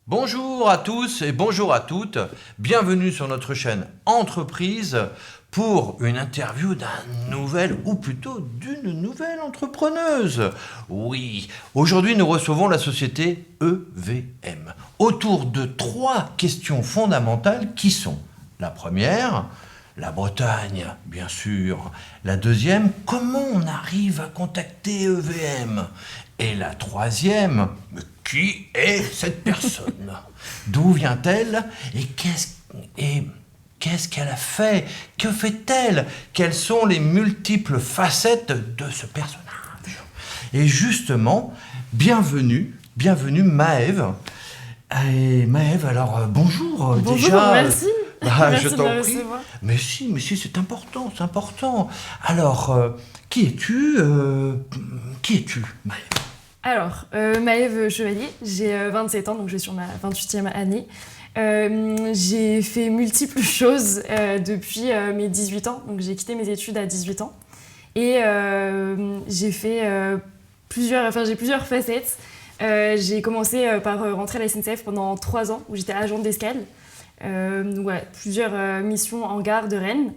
Bonjour à tous et bonjour à toutes. Bienvenue sur notre chaîne Entreprise pour une interview d'un nouvel ou plutôt d'une nouvelle entrepreneuse. Oui, aujourd'hui nous recevons la société EVM autour de 3 questions fondamentales qui sont la première, la Bretagne, bien sûr. La deuxième, comment on arrive à contacter EVM? Et la troisième, mais qui est cette personne? D'où vient-elle? Et qu'est-ce qu'elle a fait? Que fait-elle? Quelles sont les multiples facettes de ce personnage? Et justement, bienvenue Maëve. Et Maëve, alors bonjour. Bonjour, déjà. merci. Merci Je de t'en me prie. recevoir. Mais si, c'est important, c'est important. Alors, qui es-tu, Maëve? Alors, Maëve Chevalier, j'ai 27 ans, donc je suis sur ma 28e année. J'ai fait multiples choses depuis mes 18 ans, donc j'ai quitté mes études à 18 ans. Et j'ai fait j'ai plusieurs facettes. J'ai commencé par rentrer à la SNCF pendant 3 ans, où j'étais agente d'escale. Donc voilà, plusieurs missions en gare de Rennes.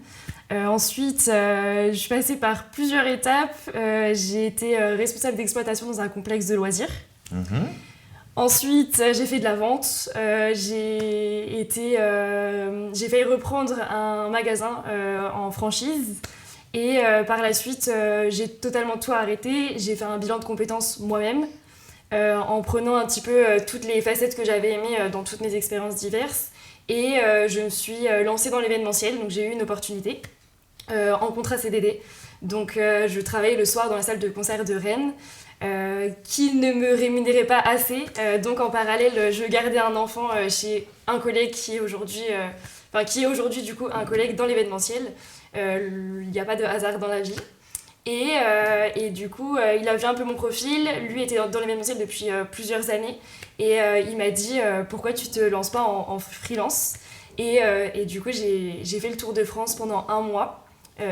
Ensuite, je suis passée par plusieurs étapes. J'ai été responsable d'exploitation dans un complexe de loisirs. Ensuite, j'ai fait de la vente. J'ai failli reprendre un magasin en franchise. Et par la suite, j'ai totalement tout arrêté. J'ai fait un bilan de compétences moi-même en prenant un petit peu toutes les facettes que j'avais aimées dans toutes mes expériences diverses. Et je me suis lancée dans l'événementiel, donc j'ai eu une opportunité en contrat CDD. Donc je travaillais le soir dans la salle de concert de Rennes, qui ne me rémunérait pas assez. Donc en parallèle, je gardais un enfant chez un collègue qui est aujourd'hui du coup un collègue dans l'événementiel. Il n'y a pas de hasard dans la vie. Et du coup, il a vu un peu mon profil. Lui était dans l'événementiel depuis plusieurs années. Et il m'a dit pourquoi tu te lances pas en freelance? Et du coup, j'ai fait le tour de France pendant 1 mois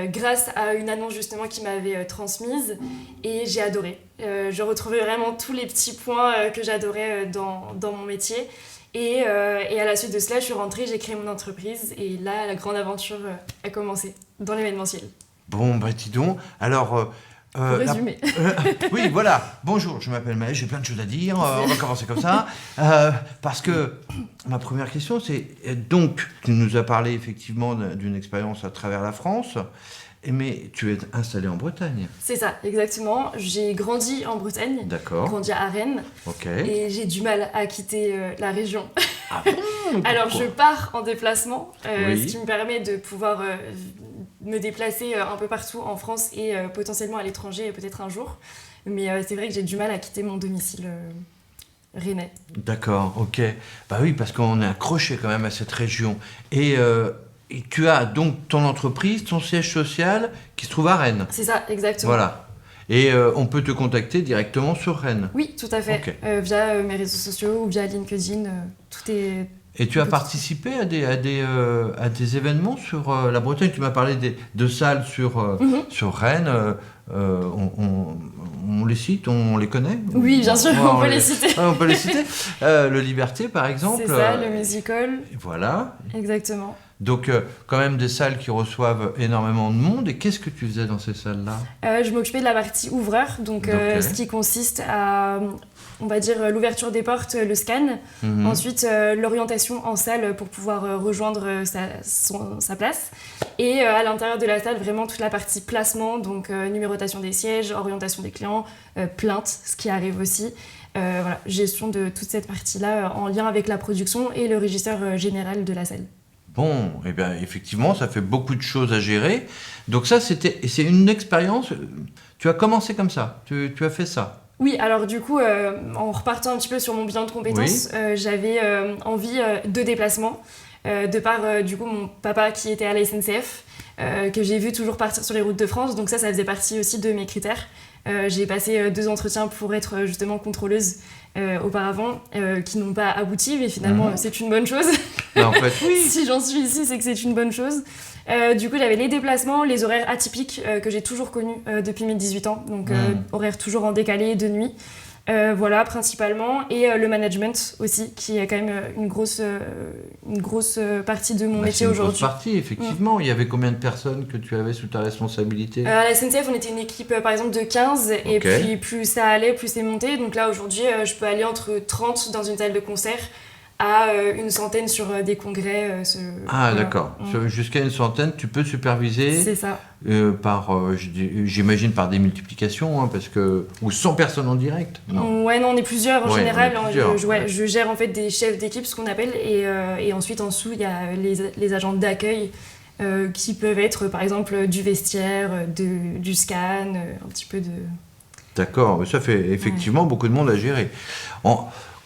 grâce à une annonce justement qu'il m'avait transmise. Et j'ai adoré. Je retrouvais vraiment tous les petits points que j'adorais dans mon métier. Et à la suite de cela, je suis rentrée, j'ai créé mon entreprise. Et là, la grande aventure a commencé dans l'événementiel. Bon, bah dis donc. Alors, Pour résumer. oui, voilà. Bonjour, je m'appelle Maëve, j'ai plein de choses à dire. On va commencer comme ça. Parce que ma première question, c'est... Donc, tu nous as parlé effectivement d'une expérience à travers la France, mais tu es installé en Bretagne. C'est ça, exactement. J'ai grandi en Bretagne. D'accord. Grandi à Rennes. Ok. Et j'ai du mal à quitter la région. Ah bon? Alors, je pars en déplacement, Oui. ce qui me permet de pouvoir me déplacer un peu partout en France et potentiellement à l'étranger, peut-être un jour. Mais c'est vrai que j'ai du mal à quitter mon domicile rennais. D'accord, ok. Bah oui, parce qu'on est accroché quand même à cette région. Et tu as donc ton entreprise, ton siège social qui se trouve à Rennes. C'est ça, exactement. Voilà. Et on peut te contacter directement sur Rennes. Oui, tout à fait. Ok. Via mes réseaux sociaux ou via LinkedIn, tout est... Et tu as participé à des événements sur la Bretagne. Tu m'as parlé de salles sur Rennes. On les cite, on les connaît? Oui, bien sûr, on peut les citer. On peut les citer. Le Liberté, par exemple. C'est ça, le musical. Voilà. Exactement. Donc, quand même des salles qui reçoivent énormément de monde. Et qu'est-ce que tu faisais dans ces salles-là? Je m'occupais de la partie ouvreur, donc Ok. ce qui consiste à, on va dire, l'ouverture des portes, le scan, ensuite l'orientation en salle pour pouvoir rejoindre sa place, et à l'intérieur de la salle, vraiment toute la partie placement, donc numérotation des sièges, orientation des clients, plainte, ce qui arrive aussi. Voilà, gestion de toute cette partie-là en lien avec la production et le régisseur général de la salle. Bon, eh bien, effectivement, ça fait beaucoup de choses à gérer. Donc ça, c'est une expérience. Tu as commencé comme ça. Tu as fait ça. Oui, alors du coup, en repartant un petit peu sur mon bilan de compétences, j'avais envie de déplacement, de par du coup mon papa qui était à la SNCF, que j'ai vu toujours partir sur les routes de France, donc ça faisait partie aussi de mes critères. J'ai passé 2 entretiens pour être justement contrôleuse auparavant, qui n'ont pas abouti, mais finalement c'est une bonne chose. Mais en fait, oui. Si j'en suis ici, c'est que c'est une bonne chose. Du coup, j'avais les déplacements, les horaires atypiques que j'ai toujours connus depuis mes 18 ans, donc horaires toujours en décalé, de nuit. Voilà, principalement. Et le management aussi, qui est quand même une grosse partie de mon métier aujourd'hui. C'est une grosse partie, effectivement. Il y avait combien de personnes que tu avais sous ta responsabilité ? À la SNCF, on était une équipe, par exemple, de 15. Et puis, plus ça allait, plus c'est monté. Donc là, aujourd'hui, je peux aller entre 30 dans une salle de concert à une centaine sur des congrès. Voilà. D'accord. Jusqu'à une centaine, tu peux superviser. C'est ça. J'imagine par des multiplications, parce que... Ou 100 personnes en direct. Non, on est plusieurs en général. Plusieurs. Je gère en fait des chefs d'équipe, ce qu'on appelle, et ensuite en dessous, il y a les agents d'accueil qui peuvent être, par exemple, du vestiaire, du scan, un petit peu de... D'accord, mais ça fait effectivement beaucoup de monde à gérer.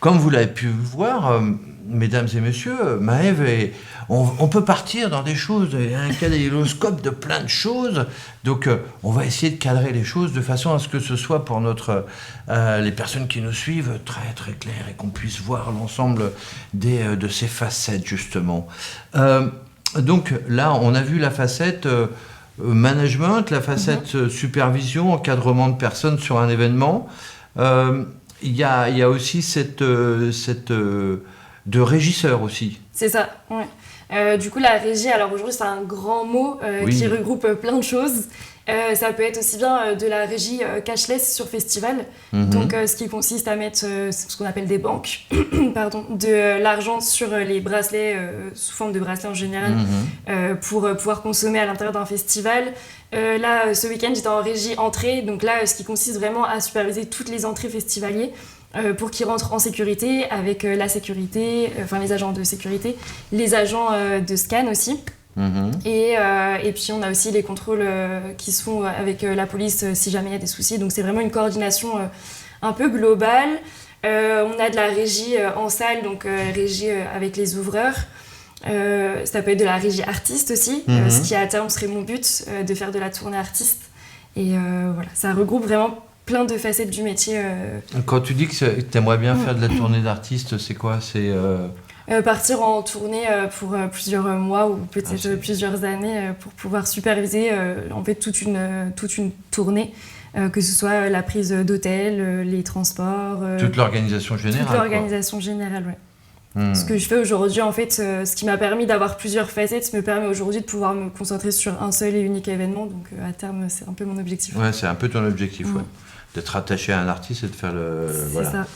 Comme vous l'avez pu voir, mesdames et messieurs, Maëve, on peut partir dans des choses, un kaléidoscope de plein de choses. Donc, on va essayer de cadrer les choses de façon à ce que ce soit pour les personnes qui nous suivent très très clair et qu'on puisse voir l'ensemble de ces facettes, justement. Donc là, on a vu la facette management, la facette supervision, encadrement de personnes sur un événement. Il y a aussi cette de régisseur aussi. C'est ça, ouais. Du coup, la régie, alors aujourd'hui, c'est un grand mot qui regroupe plein de choses. Ça peut être aussi bien de la régie cashless sur festival, donc ce qui consiste à mettre ce qu'on appelle des banques, de l'argent sur les bracelets, sous forme de bracelets en général, pour pouvoir consommer à l'intérieur d'un festival. Là, ce week-end, j'étais en régie entrée, donc là, ce qui consiste vraiment à superviser toutes les entrées festivaliers pour qu'ils rentrent en sécurité, avec la sécurité, les agents de sécurité, les agents de scan aussi. Et puis on a aussi les contrôles qui se font avec la police si jamais il y a des soucis, donc c'est vraiment une coordination un peu globale. On a de la régie en salle, donc régie avec les ouvreurs. Ça peut être de la régie artiste aussi, ce qui à terme serait mon but, de faire de la tournée artiste. Et voilà, ça regroupe vraiment plein de facettes du métier. Quand tu dis que tu aimerais bien faire de la tournée d'artiste, c'est quoi ? C'est partir en tournée pour plusieurs mois ou peut-être plusieurs années pour pouvoir superviser en fait toute une tournée, que ce soit la prise d'hôtel, les transports... toute l'organisation générale. Toute l'organisation générale, ouais. Ce que je fais aujourd'hui, en fait, ce qui m'a permis d'avoir plusieurs facettes, me permet aujourd'hui de pouvoir me concentrer sur un seul et unique événement. Donc à terme, c'est un peu mon objectif. Ouais, c'est un peu ton objectif, ouais. D'être attaché à un artiste et de faire le... C'est ça.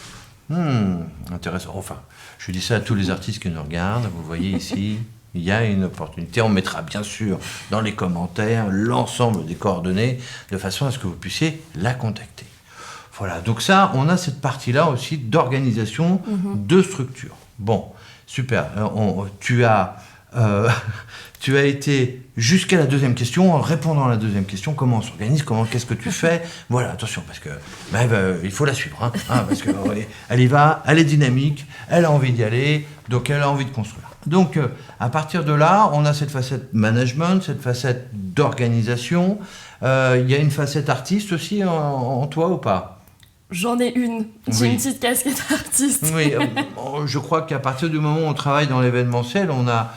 Intéressant. Enfin, je dis ça à tous les artistes qui nous regardent. Vous voyez ici, il y a une opportunité. On mettra bien sûr dans les commentaires l'ensemble des coordonnées de façon à ce que vous puissiez la contacter. Voilà, donc ça, on a cette partie-là aussi d'organisation, de structure. Bon, super. Tu as été jusqu'à la deuxième question. En répondant à la deuxième question, comment on s'organise, qu'est-ce que tu fais ? Voilà, attention, parce que il faut la suivre, parce que elle y va, elle est dynamique, elle a envie d'y aller, donc elle a envie de construire. Donc, à partir de là, on a cette facette management, cette facette d'organisation. Il y a une facette artiste aussi en toi ou pas ? J'en ai une. J'ai une petite casquette artiste. Oui, je crois qu'à partir du moment où on travaille dans l'événementiel, on a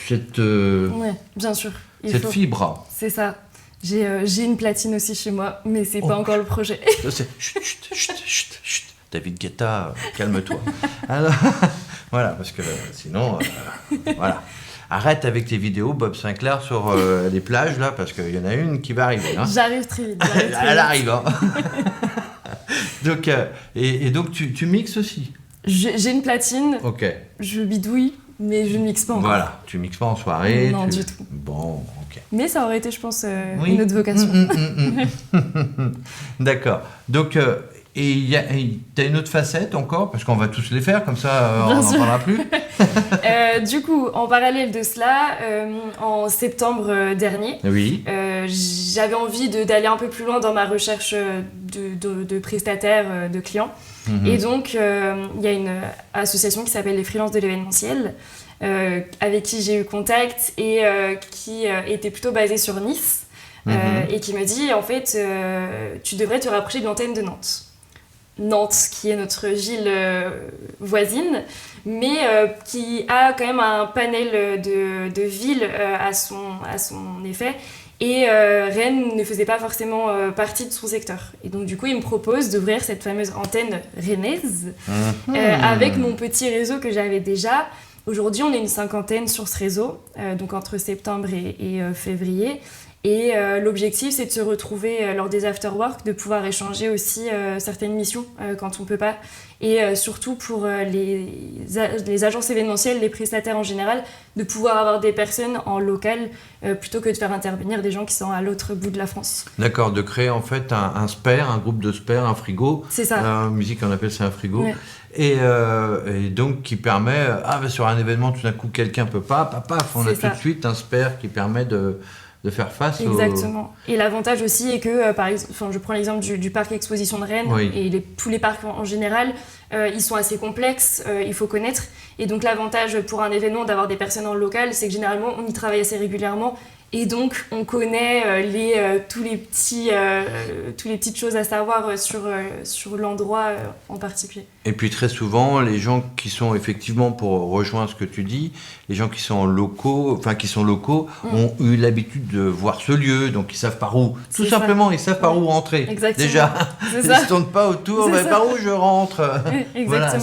cette... Oui, bien sûr. Cette fibre. C'est ça. J'ai une platine aussi chez moi, mais c'est pas encore le projet. Chut. David Guetta, calme-toi. Alors, voilà, parce que sinon, voilà. Arrête avec tes vidéos Bob Sinclair sur les plages, là, parce qu'il y en a une qui va arriver. J'arrive très vite. Elle arrive, Donc, et donc, tu mixes aussi ? J'ai une platine. Ok. Je bidouille, mais je ne mixe pas encore. Voilà, tu mixes pas en soirée. Non, du tout. Bon, ok. Mais ça aurait été, je pense, une autre vocation. D'accord. Donc, et t'as une autre facette encore, parce qu'on va tous les faire, comme ça, on n'en parlera plus. Du coup, en parallèle de cela, en septembre dernier, j'avais envie d'aller un peu plus loin dans ma recherche de prestataires, de clients. Et donc, il y a une association qui s'appelle les Freelances de l'événementiel, avec qui j'ai eu contact et qui était plutôt basée sur Nice, et qui me dit, en fait, tu devrais te rapprocher de l'antenne de Nantes. Nantes, qui est notre ville voisine, mais qui a quand même un panel de villes à son effet. Et Rennes ne faisait pas forcément partie de son secteur. Et donc du coup, il me propose d'ouvrir cette fameuse antenne rennaise avec mon petit réseau que j'avais déjà. Aujourd'hui, on est une 50aine sur ce réseau, donc entre septembre et février. Et l'objectif, c'est de se retrouver lors des after-work, de pouvoir échanger aussi certaines missions quand on peut pas. Et surtout pour les agences événementielles, les prestataires en général, de pouvoir avoir des personnes en local plutôt que de faire intervenir des gens qui sont à l'autre bout de la France. D'accord, de créer en fait un spare, un groupe de spare, un frigo. C'est ça. En musique, on appelle ça un frigo. Ouais. Et donc qui permet, sur un événement, tout d'un coup, quelqu'un peut pas, on a tout de suite un spare qui permet de faire face Exactement. Et l'avantage aussi est que, par exemple, je prends l'exemple du parc exposition de Rennes, et tous les parcs en général, ils sont assez complexes, il faut connaître. Et donc l'avantage pour un événement d'avoir des personnes en local, c'est que généralement, on y travaille assez régulièrement. Et donc, on connaît toutes les petites choses à savoir sur l'endroit en particulier. Et puis très souvent, les gens qui sont effectivement, pour rejoindre ce que tu dis, les gens qui sont locaux, ont eu l'habitude de voir ce lieu, donc ils savent par où. Tout simplement, ils savent par où rentrer. Exactement. Déjà, ils ne se tournent pas autour, mais par où je rentre. Voilà,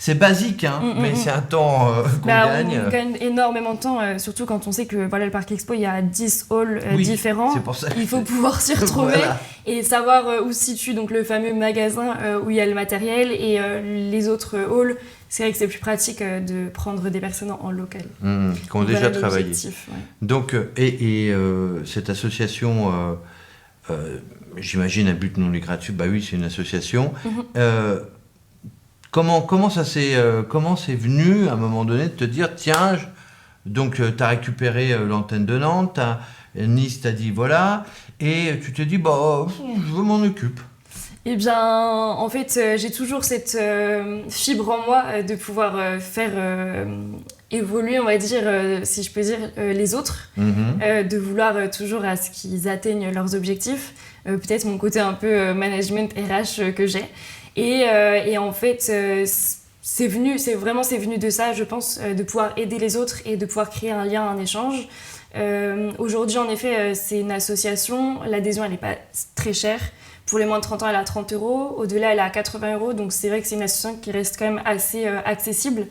c'est basique, mais c'est un temps qu'on gagne. On gagne énormément de temps, surtout quand on sait que le Parc Expo, il y a 10 halls différents. C'est pour ça il faut pouvoir s'y retrouver et savoir où se situe donc, le fameux magasin où il y a le matériel et les autres halls. C'est vrai que c'est plus pratique de prendre des personnes en local. Qui ont déjà travaillé. Ouais. Donc, cette association, j'imagine, à but non lucratif, oui, c'est une association. Comment c'est venu à un moment donné de te dire tiens, donc tu as récupéré l'antenne de Nantes, Nice t'a dit voilà, et tu te dis je m'en occupe. Eh bien, en fait, j'ai toujours cette fibre en moi de pouvoir faire évoluer, on va dire, si je peux dire, les autres, de vouloir toujours à ce qu'ils atteignent leurs objectifs, peut-être mon côté un peu management RH que j'ai. Et en fait, c'est venu de ça, je pense, de pouvoir aider les autres et de pouvoir créer un lien, un échange. Aujourd'hui, en effet, c'est une association. L'adhésion, elle n'est pas très chère. Pour les moins de 30 ans, elle est à 30 €. Au-delà, elle est à 80 €. Donc, c'est vrai que c'est une association qui reste quand même assez accessible.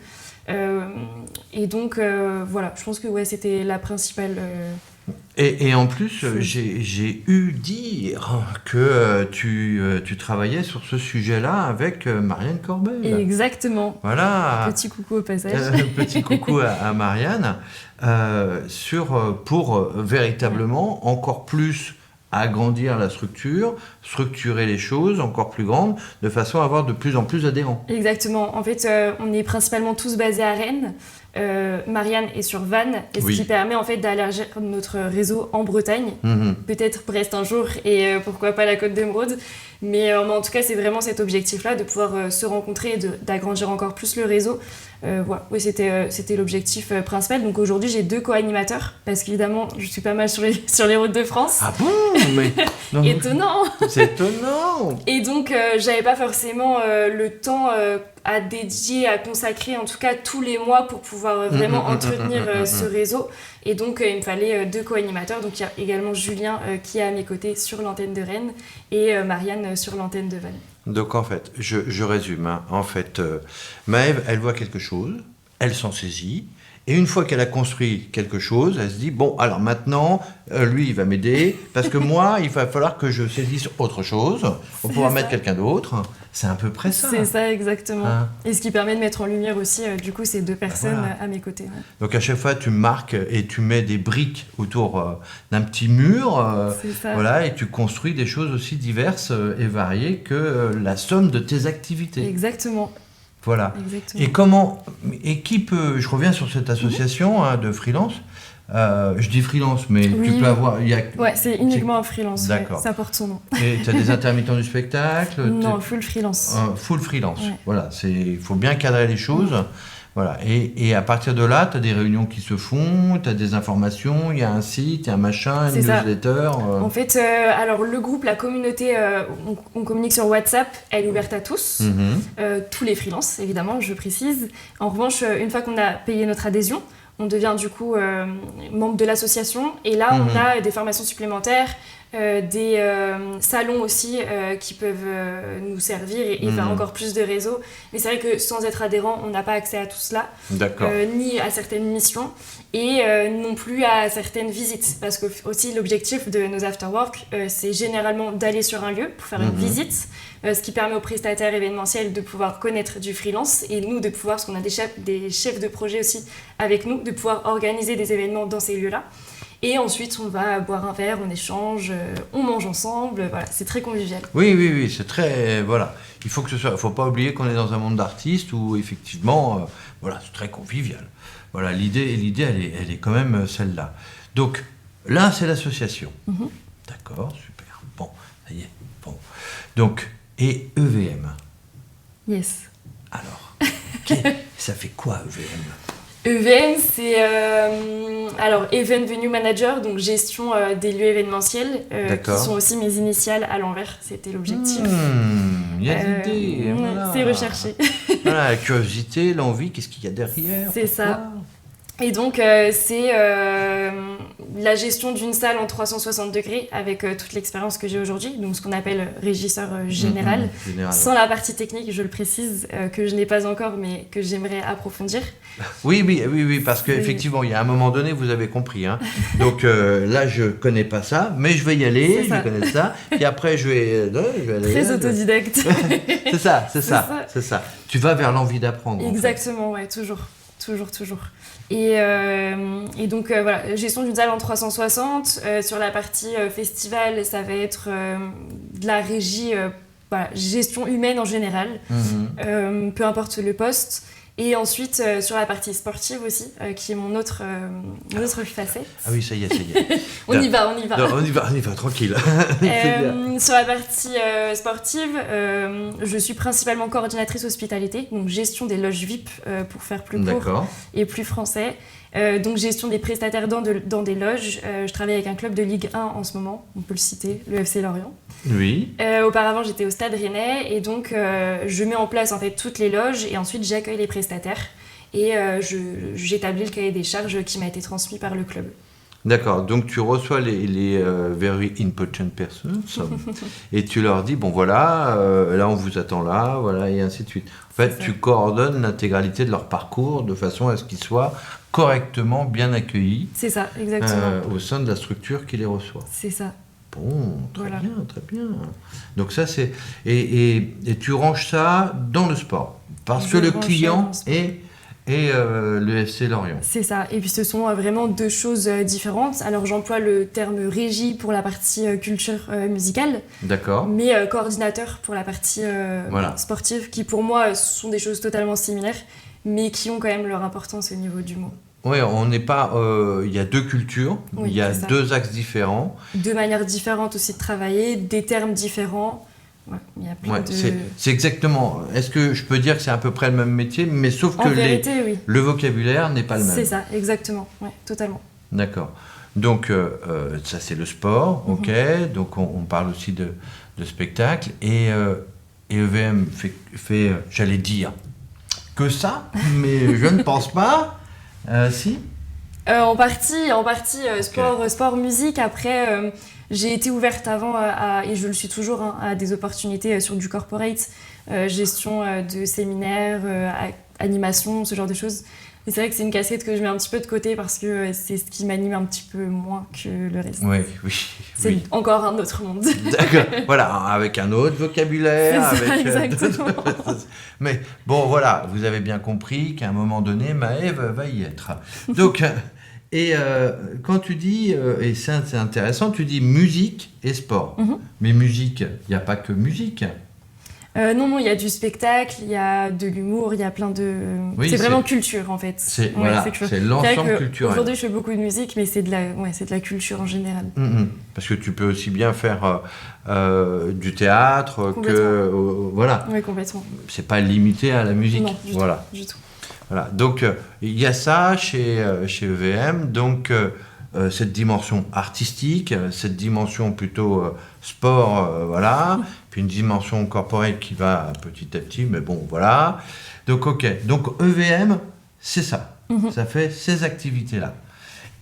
Et donc, voilà, je pense que c'était la principale... Et en plus, j'ai eu dire que tu travaillais sur ce sujet-là avec Marianne Corbel. Exactement. Voilà. Petit coucou au passage. Petit coucou à Marianne. Pour véritablement encore plus agrandir la structure, structurer les choses encore plus grandes, de façon à avoir de plus en plus d'adhérents. Exactement. En fait, on est principalement tous basés à Rennes. Marianne est sur Vannes, ce qui permet en fait d'élargir notre réseau en Bretagne, peut-être Brest un jour et pourquoi pas la Côte d'Émeraude, mais en tout cas c'est vraiment cet objectif-là de pouvoir se rencontrer et d'agrandir encore plus le réseau. Voilà, oui, c'était l'objectif principal. Donc aujourd'hui j'ai 2 co-animateurs parce qu'évidemment je suis pas mal sur les routes de France. Ah bon, mais non, étonnant. C'est étonnant. Et donc j'avais pas forcément le temps à dédier, à consacrer en tout cas tous les mois pour pouvoir vraiment entretenir ce réseau. Et donc il me fallait 2 co-animateurs. Donc il y a également Julien qui est à mes côtés sur l'antenne de Rennes et Marianne sur l'antenne de Vannes. Donc en fait, je résume. En fait, Maëve, elle voit quelque chose, elle s'en saisit. Et une fois qu'elle a construit quelque chose, elle se dit, bon, alors maintenant, lui, il va m'aider, parce que moi, il va falloir que je saisisse autre chose, pour pouvoir mettre quelqu'un d'autre. C'est à peu près ça. C'est ça, exactement. Et ce qui permet de mettre en lumière aussi, du coup, ces 2 personnes à mes côtés. Ouais. Donc à chaque fois, tu marques et tu mets des briques autour d'un petit mur, voilà, et tu construis des choses aussi diverses et variées que la somme de tes activités. Exactement. Voilà. Exactement. Et qui peut, je reviens sur cette association de freelance, je dis freelance, mais tu peux avoir... Ouais, c'est uniquement un freelance, d'accord. Ça porte son nom. Et tu as des intermittents du spectacle? Non, full freelance. Full freelance, voilà, il faut bien cadrer les choses. Voilà. Et à partir de là, tu as des réunions qui se font, tu as des informations, il y a un site, il y a un machin, une newsletter. En fait, alors le groupe, la communauté, on communique sur WhatsApp, elle est ouverte à tous, tous les freelances, évidemment, je précise. En revanche, une fois qu'on a payé notre adhésion, on devient du coup membre de l'association. Et là, on a des formations supplémentaires, des salons aussi qui peuvent nous servir et faire encore plus de réseaux. Mais c'est vrai que sans être adhérent, on n'a pas accès à tout cela, ni à certaines missions et non plus à certaines visites. Parce que aussi l'objectif de nos afterwork, c'est généralement d'aller sur un lieu pour faire une visite, ce qui permet aux prestataires événementiels de pouvoir connaître du freelance et nous de pouvoir, parce qu'on a des chefs de projet aussi avec nous, de pouvoir organiser des événements dans ces lieux-là. Et ensuite, on va boire un verre, on échange, on mange ensemble. Voilà, c'est très convivial. Oui, c'est très... Voilà. Il faut pas oublier qu'on est dans un monde d'artistes où, effectivement, voilà, c'est très convivial. Voilà, l'idée, elle est quand même celle-là. Donc, là, c'est l'association. D'accord, super. Bon, ça y est. Bon. Donc, et EVM. Yes. Alors, ça fait quoi, EVM ? EVM, c'est alors Event Venue Manager, donc gestion des lieux événementiels, qui sont aussi mes initiales à l'envers. C'était l'objectif. Il y a l'idée. Voilà. C'est recherché. Voilà, la curiosité, l'envie, qu'est-ce qu'il y a derrière ? C'est ça. Et donc, c'est la gestion d'une salle en 360 degrés avec toute l'expérience que j'ai aujourd'hui, donc ce qu'on appelle régisseur général, sans la partie technique, je le précise, que je n'ai pas encore, mais que j'aimerais approfondir. Oui, parce qu'effectivement, il y a un moment donné, vous avez compris. Hein. Donc là, je ne connais pas ça, mais je vais y aller, je vais connaître ça, et après, je vais aller... Très autodidacte. C'est ça. Tu vas vers l'envie d'apprendre. Exactement, ouais, toujours. Et donc voilà, gestion d'une salle en 360. Sur la partie festival, ça va être de la régie, gestion humaine en général, peu importe le poste. Et ensuite, sur la partie sportive aussi, qui est mon autre facette. Ah oui, ça y est. On y va. Non, on y va, tranquille. Sur la partie sportive, je suis principalement coordinatrice hospitalité, donc gestion des loges VIP pour faire plus court et plus français. Donc gestion des prestataires dans des loges. Je travaille avec un club de Ligue 1 en ce moment, on peut le citer, le FC Lorient. Oui. Auparavant, j'étais au Stade Rennais et donc je mets en place en fait toutes les loges et ensuite j'accueille les prestataires et j'établis le cahier des charges qui m'a été transmis par le club. D'accord, donc tu reçois les very important persons et tu leur dis, bon voilà, là on vous attend là, voilà, et ainsi de suite. En fait, tu coordonnes l'intégralité de leur parcours de façon à ce qu'ils soient correctement bien accueillis. C'est ça, exactement. Au sein de la structure qui les reçoit. C'est ça. Bon, très bien. Donc ça c'est... Et tu ranges ça dans le sport, parce que le client est le FC Lorient. C'est ça, et puis ce sont vraiment deux choses différentes. Alors j'emploie le terme régie pour la partie culture musicale, d'accord, mais coordinateur pour la partie sportive, qui pour moi sont des choses totalement similaires, mais qui ont quand même leur importance au niveau du mot. Oui, on n'est pas... Il y a deux cultures, il y a deux axes différents. Deux manières différentes aussi de travailler, des termes différents. Ouais, il y a plein de... C'est exactement... Est-ce que je peux dire que c'est à peu près le même métier, mais sauf que le vocabulaire n'est pas le même. C'est ça, exactement. Ouais, totalement. D'accord. Donc, ça c'est le sport, ok. Donc, on parle aussi de spectacle. Et EVM fait j'allais dire, que ça, mais je ne pense pas... si en partie sport, musique. Après, j'ai été ouverte avant et je le suis toujours à des opportunités sur du corporate, gestion de séminaires, animation, ce genre de choses. Mais c'est vrai que c'est une casquette que je mets un petit peu de côté parce que c'est ce qui m'anime un petit peu moins que le reste. Oui. C'est encore un autre monde. D'accord, voilà, avec un autre vocabulaire. C'est ça, exactement. Mais bon, voilà, vous avez bien compris qu'à un moment donné, Maëve va y être. Donc, quand tu dis, et c'est intéressant, tu dis musique et sport. Mais musique, il n'y a pas que musique. Non, il y a du spectacle, il y a de l'humour, il y a plein de... c'est vraiment culture, en fait. C'est l'ensemble culturel. Aujourd'hui, je fais beaucoup de musique, mais c'est de la culture en général. Parce que tu peux aussi bien faire du théâtre que... voilà. Oui, complètement. C'est pas limité à la musique. Non, du tout. Voilà. Donc, il y a ça chez EVM, donc... cette dimension artistique, cette dimension plutôt sport, puis une dimension corporate qui va petit à petit, mais bon, voilà. Donc, ok. Donc, EVM, c'est ça. Ça fait ces activités-là.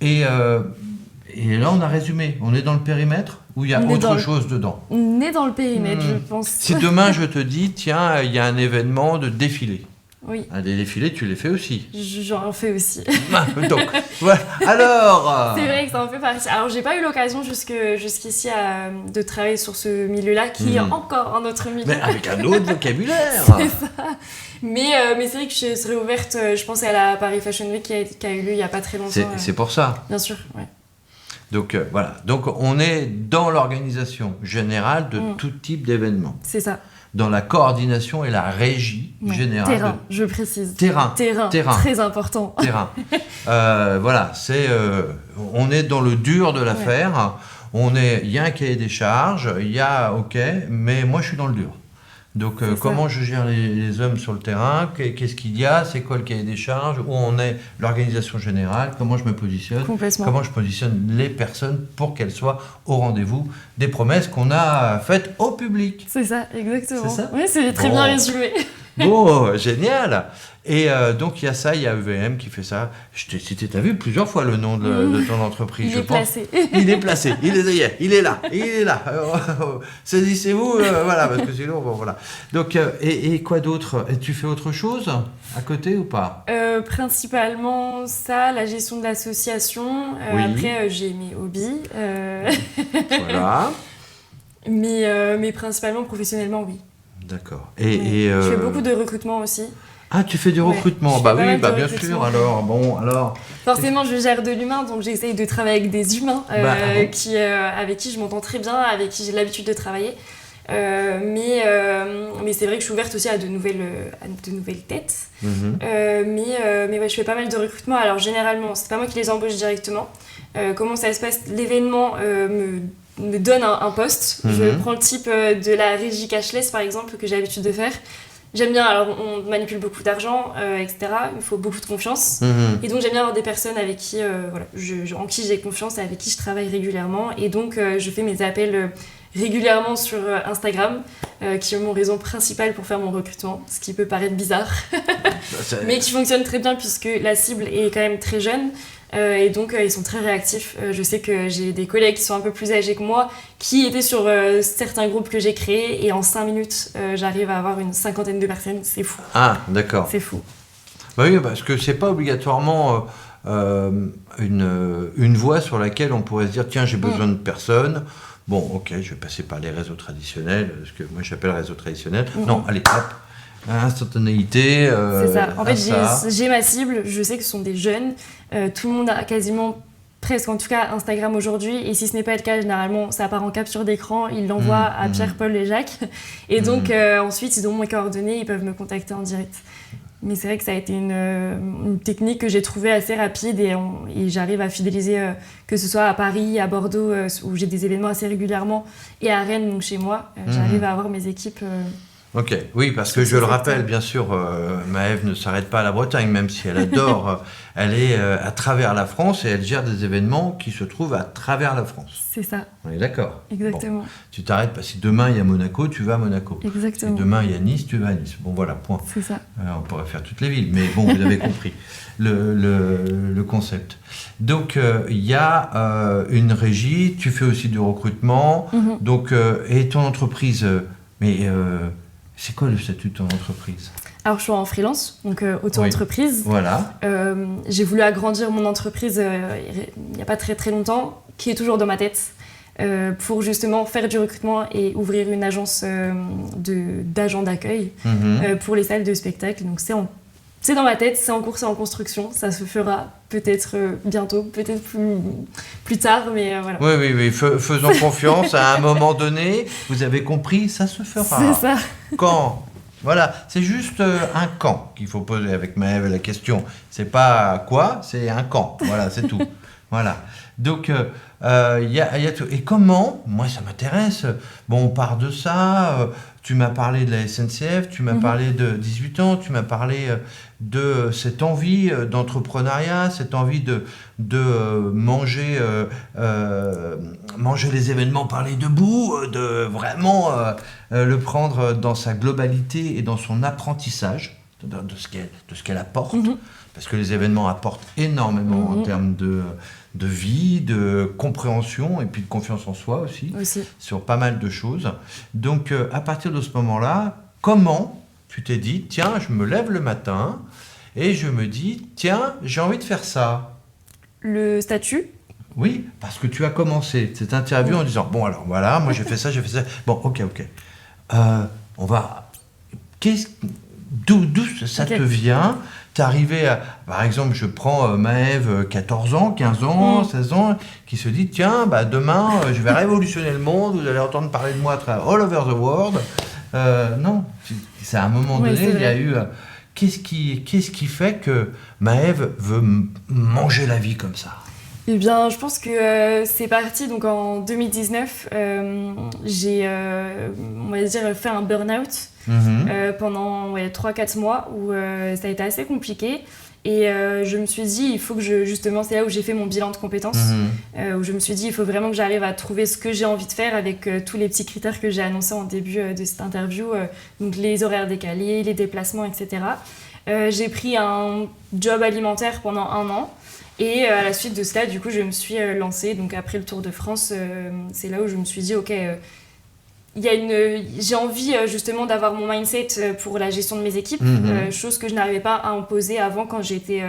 Et là, on a résumé. On est dans le périmètre ou il y a autre chose dedans? On est dans le périmètre, je pense. Si demain, je te dis, tiens, il y a un événement de défilé. Oui. Les défilés, tu les fais aussi. J'en fais aussi. Donc, voilà. Alors C'est vrai que ça en fait partie. Alors, j'ai pas eu l'occasion jusqu'ici de travailler sur ce milieu-là, qui est encore un autre milieu. Mais avec un autre vocabulaire. C'est ça. Mais c'est vrai que je serais ouverte, je pense à la Paris Fashion Week qui a eu lieu il y a pas très longtemps. C'est pour ça. Bien sûr, ouais. Donc, voilà. Donc, on est dans l'organisation générale de tout type d'événements. C'est ça. Dans la coordination et la régie générale. Terrain, je précise. Terrain. Très important. Terrain. Voilà, on est dans le dur de l'affaire. Il y a un cahier des charges, mais moi je suis dans le dur. Donc comment je gère les hommes sur le terrain, qu'est-ce qu'il y a, c'est quoi le cahier des charges, où on est l'organisation générale, comment je me positionne, comment je positionne les personnes pour qu'elles soient au rendez-vous des promesses qu'on a faites au public. C'est ça, exactement. C'est ça ? Oui, c'est très bien résumé. Bon, génial. Et donc il y a ça, il y a EVM qui fait ça. Je t'ai cité, tu as vu plusieurs fois le nom de ton entreprise, je pense. Il est placé. Il est là. Saisissez-vous, voilà, parce que sinon, bon, voilà. Donc, et quoi d'autre? Et tu fais autre chose à côté ou pas? Principalement ça, la gestion de l'association. Après, j'ai mes hobbies. Voilà. Mais principalement professionnellement, oui. D'accord. Je fais beaucoup de recrutement aussi. Ah, tu fais du recrutement? Bah oui, bien sûr. Alors. Forcément, je gère de l'humain, donc j'essaye de travailler avec des humains avec qui je m'entends très bien, avec qui j'ai l'habitude de travailler. Mais c'est vrai que je suis ouverte aussi à de nouvelles têtes. Mais ouais, je fais pas mal de recrutement. Alors généralement, c'est pas moi qui les embauche directement. Comment ça se passe? L'événement me donne un poste. Je prends le type de la régie cashless, par exemple, que j'ai l'habitude de faire. J'aime bien, alors on manipule beaucoup d'argent, etc. Il faut beaucoup de confiance. Et donc j'aime bien avoir des personnes avec qui, en qui j'ai confiance et avec qui je travaille régulièrement. Et donc je fais mes appels régulièrement sur Instagram, qui est mon réseau principal pour faire mon recrutement, ce qui peut paraître bizarre, mais qui fonctionne très bien puisque la cible est quand même très jeune. Et donc ils sont très réactifs. Je sais que j'ai des collègues qui sont un peu plus âgés que moi qui étaient sur certains groupes que j'ai créés et en 5 minutes j'arrive à avoir une 50aine de personnes. C'est fou. Ah, d'accord. C'est fou. Bah oui, parce que c'est pas obligatoirement une voie sur laquelle on pourrait se dire tiens, j'ai besoin de personnes. Bon, ok, je vais passer par les réseaux traditionnels, ce que moi j'appelle réseau traditionnel. Non, allez, hop, instantanéité. C'est ça. En fait, j'ai ma cible, je sais que ce sont des jeunes. Tout le monde a quasiment, presque en tout cas, Instagram aujourd'hui. Et si ce n'est pas le cas, généralement, ça part en capture d'écran. Ils l'envoient à Pierre, Paul et Jacques. Et donc, ensuite, ils ont mes coordonnées, ils peuvent me contacter en direct. Mais c'est vrai que ça a été une technique que j'ai trouvée assez rapide et j'arrive à fidéliser, que ce soit à Paris, à Bordeaux, où j'ai des événements assez régulièrement, et à Rennes, donc chez moi. J'arrive à avoir mes équipes... Ok, oui, parce que je le rappelle, bien sûr, Maëve ne s'arrête pas à la Bretagne, même si elle adore, elle est à travers la France et elle gère des événements qui se trouvent à travers la France. C'est ça. On est d'accord. Exactement. Bon, tu t'arrêtes pas. Si demain il y a Monaco, tu vas à Monaco. Exactement. Si demain il y a Nice, tu vas à Nice. Bon, voilà, point. C'est ça. On pourrait faire toutes les villes, mais bon, vous avez compris le concept. Donc, il y a une régie, tu fais aussi du recrutement, donc, et ton entreprise, c'est quoi le statut de ton entreprise? Alors, je suis en freelance, donc auto-entreprise. Oui. Voilà. J'ai voulu agrandir mon entreprise il n'y a pas très très longtemps, qui est toujours dans ma tête, pour justement faire du recrutement et ouvrir une agence d'agents d'accueil pour les salles de spectacle. Donc, c'est dans ma tête, c'est en cours, c'est en construction. Ça se fera peut-être bientôt, peut-être plus tard, mais voilà. Oui, faisons confiance. À un moment donné, vous avez compris, ça se fera. C'est ça. Quand? Voilà, c'est juste un quand qu'il faut poser avec Maëve la question. C'est pas quoi, c'est un quand. Voilà, c'est tout. Voilà. Donc, il y a tout. Et comment? Moi, ça m'intéresse. Bon, on part de ça. Tu m'as parlé de la SNCF, tu m'as parlé de 18 ans, tu m'as parlé de cette envie d'entrepreneuriat, cette envie de manger les événements par les deux bouts, de vraiment le prendre dans sa globalité et dans son apprentissage. de ce qu'elle apporte, parce que les événements apportent énormément en termes de vie, de compréhension et puis de confiance en soi aussi. Sur pas mal de choses. Donc, à partir de ce moment-là, comment tu t'es dit, tiens, je me lève le matin et je me dis, tiens, j'ai envie de faire ça. Le statut? Oui, parce que tu as commencé cette interview en disant, bon alors voilà, moi j'ai fait ça. Bon, ok. On va... D'où ça te vient? T'es arrivé à... Par exemple, je prends Maëve, 14 ans, 15 ans, 16 ans, qui se dit, tiens, demain, je vais révolutionner le monde, vous allez entendre parler de moi à travers all over the world. Non, c'est à un moment donné, il y a eu... Qu'est-ce qui fait que Maëve veut manger la vie comme ça? Eh bien, je pense que c'est parti donc en 2019. J'ai, on va dire, fait un burn-out pendant 3-4 mois où ça a été assez compliqué. Et je me suis dit, il faut que justement, c'est là où j'ai fait mon bilan de compétences, où je me suis dit, il faut vraiment que j'arrive à trouver ce que j'ai envie de faire avec tous les petits critères que j'ai annoncés en début de cette interview, donc les horaires décalés, les déplacements, etc. J'ai pris un job alimentaire pendant 1 an. Et à la suite de cela, du coup, je me suis lancée. Donc après le Tour de France, c'est là où je me suis dit, ok, j'ai envie justement d'avoir mon mindset pour la gestion de mes équipes, chose que je n'arrivais pas à imposer avant quand j'étais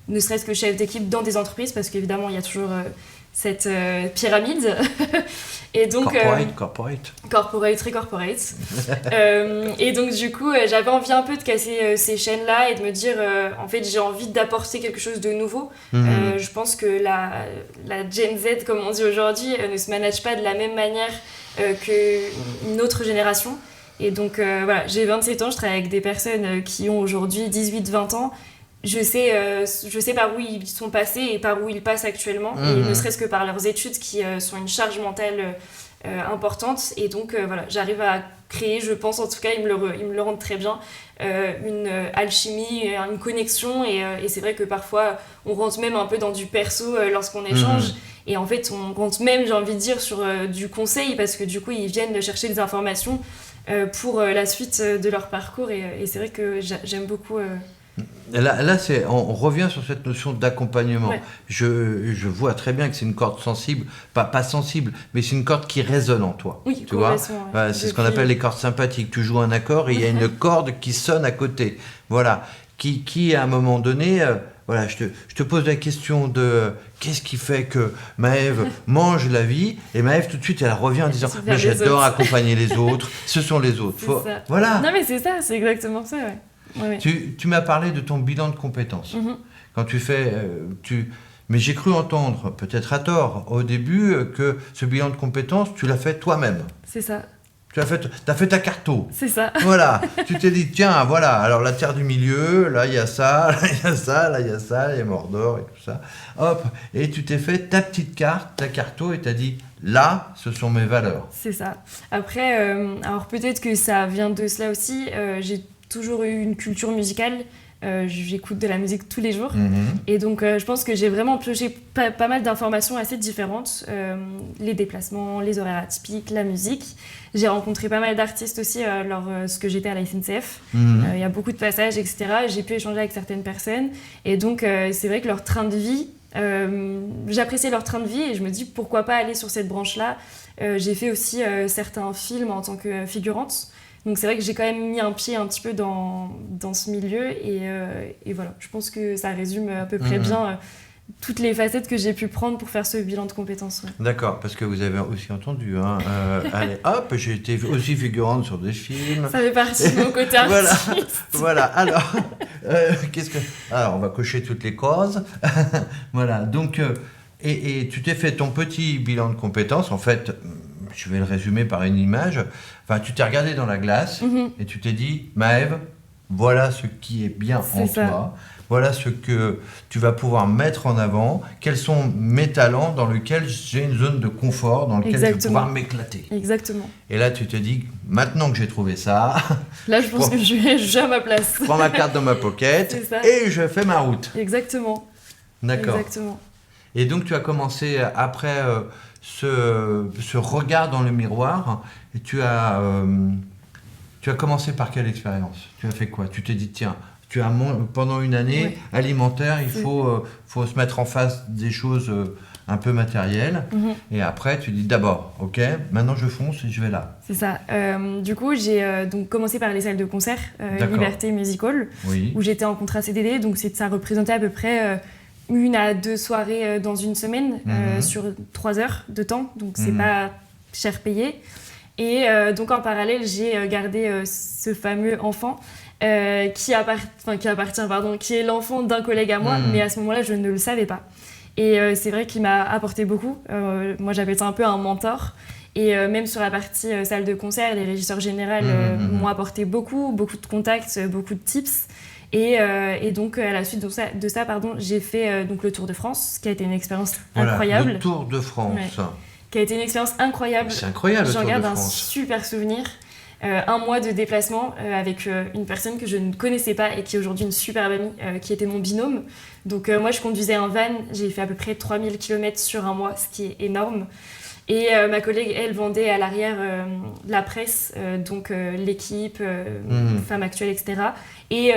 ne serait-ce que chef d'équipe dans des entreprises, parce qu'évidemment, il y a toujours cette pyramide. Et donc, corporate, très corporate. Et donc, du coup, j'avais envie un peu de casser ces chaînes-là et de me dire, en fait, j'ai envie d'apporter quelque chose de nouveau. Je pense que la Gen Z, comme on dit aujourd'hui, ne se manage pas de la même manière qu'une autre génération. Et donc, voilà, j'ai 27 ans, je travaille avec des personnes qui ont aujourd'hui 18-20 ans. Je sais par où ils sont passés et par où ils passent actuellement, et ne serait-ce que par leurs études qui sont une charge mentale importante. Et donc, voilà, j'arrive à créer, je pense en tout cas, ils me le rendent très bien, une alchimie, une connexion. Et c'est vrai que parfois, on rentre même un peu dans du perso lorsqu'on échange. Et en fait, on rentre même, j'ai envie de dire, sur du conseil, parce que du coup, ils viennent chercher des informations pour la suite de leur parcours. Et c'est vrai que j'aime beaucoup... Là on revient sur cette notion d'accompagnement. Ouais. Je vois très bien que c'est une corde sensible, pas sensible, mais c'est une corde qui résonne en toi. Oui, tu vois, ouais. c'est ce qu'on appelle les cordes sympathiques. Tu joues un accord et il y a une corde qui sonne à côté. Voilà, qui à un moment donné, voilà, je te pose la question de qu'est-ce qui fait que Maëve mange la vie, et Maëve tout de suite elle revient en disant mais j'adore accompagner les autres, ce sont les autres. Voilà. Non mais c'est ça, c'est exactement ça. Ouais. Ouais. Tu m'as parlé de ton bilan de compétences. Quand tu fais... Mais j'ai cru entendre, peut-être à tort, au début, que ce bilan de compétences, tu l'as fait toi-même. C'est ça. T'as fait ta carto. C'est ça. Voilà. Tu t'es dit, tiens, voilà, alors la terre du milieu, là, il y a ça, là, il y a ça, là, il y a ça, il y a Mordor et tout ça. Hop. Et tu t'es fait ta petite carte, ta carto, et t'as dit, là, ce sont mes valeurs. C'est ça. Après, alors peut-être que ça vient de cela aussi. J'ai toujours eu une culture musicale. J'écoute de la musique tous les jours. Et donc, je pense que j'ai vraiment pioché pas mal d'informations assez différentes. Les déplacements, les horaires atypiques, la musique. J'ai rencontré pas mal d'artistes aussi ce que j'étais à la SNCF. Il y a beaucoup de passages, etc. J'ai pu échanger avec certaines personnes. Et donc, c'est vrai que leur train de vie, j'appréciais leur train de vie et je me dis pourquoi pas aller sur cette branche-là. J'ai fait aussi certains films en tant que figurante. Donc c'est vrai que j'ai quand même mis un pied un petit peu dans ce milieu et voilà, je pense que ça résume à peu près bien toutes les facettes que j'ai pu prendre pour faire ce bilan de compétences. Ouais. D'accord, parce que vous avez aussi entendu, hein, allez hop, j'ai été aussi figurante sur des films. Ça fait partie de mon côté artiste. Voilà, alors, alors on va cocher toutes les causes. Voilà, donc, et tu t'es fait ton petit bilan de compétences, en fait... Je vais le résumer par une image. Enfin, tu t'es regardé dans la glace et tu t'es dit, Maëve, voilà ce qui est bien en toi. Voilà ce que tu vas pouvoir mettre en avant. Quels sont mes talents dans lesquels j'ai une zone de confort, dans lequel je vais pouvoir m'éclater. Exactement. Et là, tu te dis, maintenant que j'ai trouvé ça... Là, je pense que je suis à ma place. Je prends ma carte dans ma pocket et je fais ma route. Exactement. D'accord. Exactement. Et donc, tu as commencé après... ce regard dans le miroir, et tu as commencé par quelle expérience? Tu as fait quoi? Tu t'es dit, tiens, pendant une année alimentaire, il faut se mettre en face des choses un peu matérielles. Et après, tu dis d'abord, ok, maintenant je fonce et je vais là. C'est ça. Du coup, j'ai donc commencé par les salles de concert, Liberté Music Hall, où j'étais en contrat CDD. Donc ça représentait à peu près 1 à 2 soirées dans une semaine, sur 3 heures de temps. Donc c'est pas cher payé. Et donc en parallèle, j'ai gardé ce fameux enfant qui est l'enfant d'un collègue à moi, mais à ce moment-là, je ne le savais pas. Et c'est vrai qu'il m'a apporté beaucoup. Moi, j'appelle ça un peu un mentor. Et même sur la partie salle de concert, les régisseurs généraux m'ont apporté beaucoup de contacts, beaucoup de tips. Et donc, à la suite de ça, j'ai fait donc le Tour de France, qui a été une expérience incroyable. Le Tour de France. Ouais. Qui a été une expérience incroyable. C'est incroyable, le Tour de France. J'en garde un super souvenir. 1 mois de déplacement avec une personne que je ne connaissais pas et qui est aujourd'hui une superbe amie, qui était mon binôme. Donc moi, je conduisais un van, j'ai fait à peu près 3000 km sur 1 mois, ce qui est énorme. Et ma collègue, elle, vendait à l'arrière la presse, donc l'équipe, Femme Actuelle, etc. Et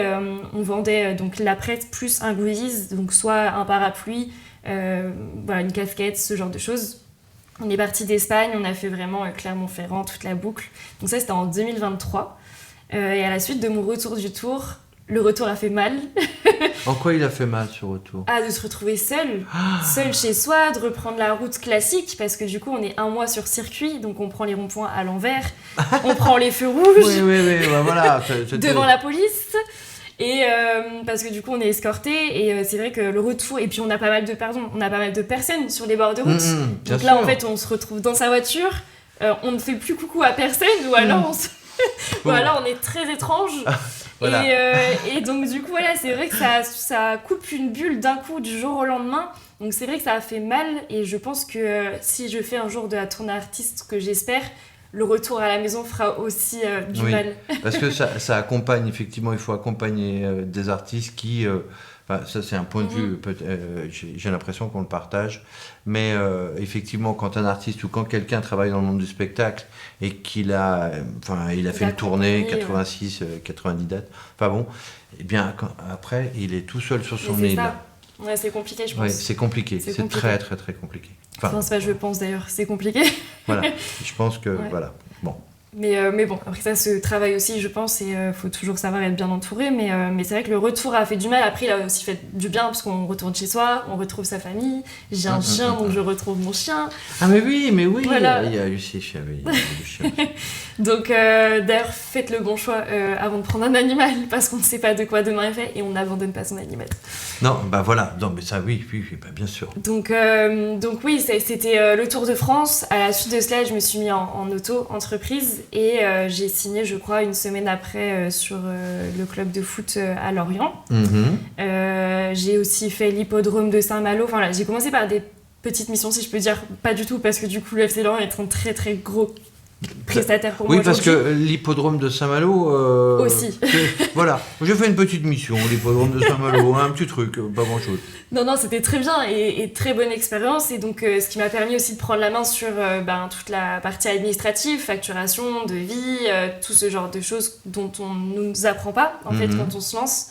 on vendait donc la presse plus un goodies, donc soit un parapluie, une casquette, ce genre de choses. On est parti d'Espagne, on a fait vraiment Clermont-Ferrand, toute la boucle. Donc ça, c'était en 2023. Et à la suite de mon retour du Tour, le retour a fait mal. En quoi il a fait mal, ce retour ? De se retrouver seul chez soi, de reprendre la route classique, parce que du coup, on est 1 mois sur circuit, donc on prend les ronds-points à l'envers, on prend les feux rouges voilà, devant la police. Et parce que du coup on est escorté et c'est vrai que le retour, et puis on a pas mal de personnes sur les bords de route, donc là sûr. En fait on se retrouve dans sa voiture, on ne fait plus coucou à personne, ou alors ou alors on est très étrange. Voilà. Et donc du coup voilà, c'est vrai que ça coupe une bulle d'un coup du jour au lendemain, donc c'est vrai que ça a fait mal. Et je pense que si je fais un jour de la tournée artiste, que j'espère, le retour à la maison fera aussi du mal. Parce que ça accompagne, effectivement, il faut accompagner des artistes qui... ça, c'est un point de vue, j'ai l'impression qu'on le partage, mais effectivement, quand un artiste ou quand quelqu'un travaille dans le monde du spectacle et qu'il a, il a fait une tournée, 86, 90 dates, eh bien, après, il est tout seul sur son île. Ouais, c'est compliqué, je pense. Ouais, c'est compliqué, c'est très, très, très compliqué. Je pense d'ailleurs, c'est compliqué. Voilà, je pense que, voilà, bon. Mais bon, après ça se travaille aussi, je pense, et faut toujours savoir être bien entouré. Mais c'est vrai que le retour a fait du mal. Après, il a aussi fait du bien, parce qu'on retourne chez soi, on retrouve sa famille. J'ai un chien, donc je retrouve mon chien. Ah mais oui, voilà. Il y a eu ces chiens, Donc d'ailleurs, faites le bon choix avant de prendre un animal, parce qu'on ne sait pas de quoi demain est fait, et on n'abandonne pas son animal. Non, voilà, non, mais ça, oui, bien sûr. Donc oui, c'était le Tour de France. À la suite de cela, je me suis mis en auto-entreprise. Et j'ai signé, je crois, 1 semaine après sur le club de foot à Lorient. J'ai aussi fait l'hippodrome de Saint-Malo. Enfin, là, j'ai commencé par des petites missions, si je peux dire. Pas du tout, parce que du coup, le FC Lorient est un très très gros prestataire pour moi. Oui, parce que l'hippodrome de Saint-Malo... aussi. Voilà, j'ai fait une petite mission, l'hippodrome de Saint-Malo, un petit truc, pas grand-chose. Non, c'était très bien et très bonne expérience. Et donc, ce qui m'a permis aussi de prendre la main sur toute la partie administrative, facturation, devis, tout ce genre de choses dont on ne nous apprend pas, en fait, quand on se lance.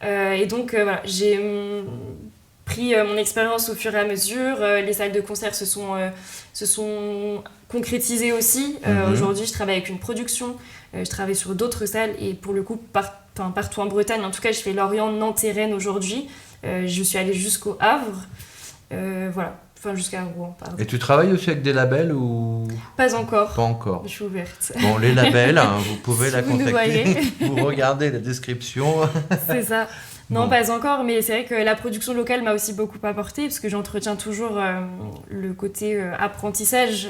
Et donc, voilà, j'ai pris mon expérience au fur et à mesure. Les salles de concert se sont concrétisées aussi. Aujourd'hui, je travaille avec une production, je travaille sur d'autres salles, et pour le coup, partout en Bretagne. En tout cas, je fais Lorient, Nantes et Rennes aujourd'hui. Je suis allée jusqu'au Havre, jusqu'à Rouen, pardon. Et tu travailles aussi avec des labels ou... Pas encore. Pas encore. Je suis ouverte. Bon, les labels, vous pouvez la vous contacter. Vous regardez la description. C'est ça. Non, pas encore, mais c'est vrai que la production locale m'a aussi beaucoup apporté, parce que j'entretiens toujours le côté apprentissage,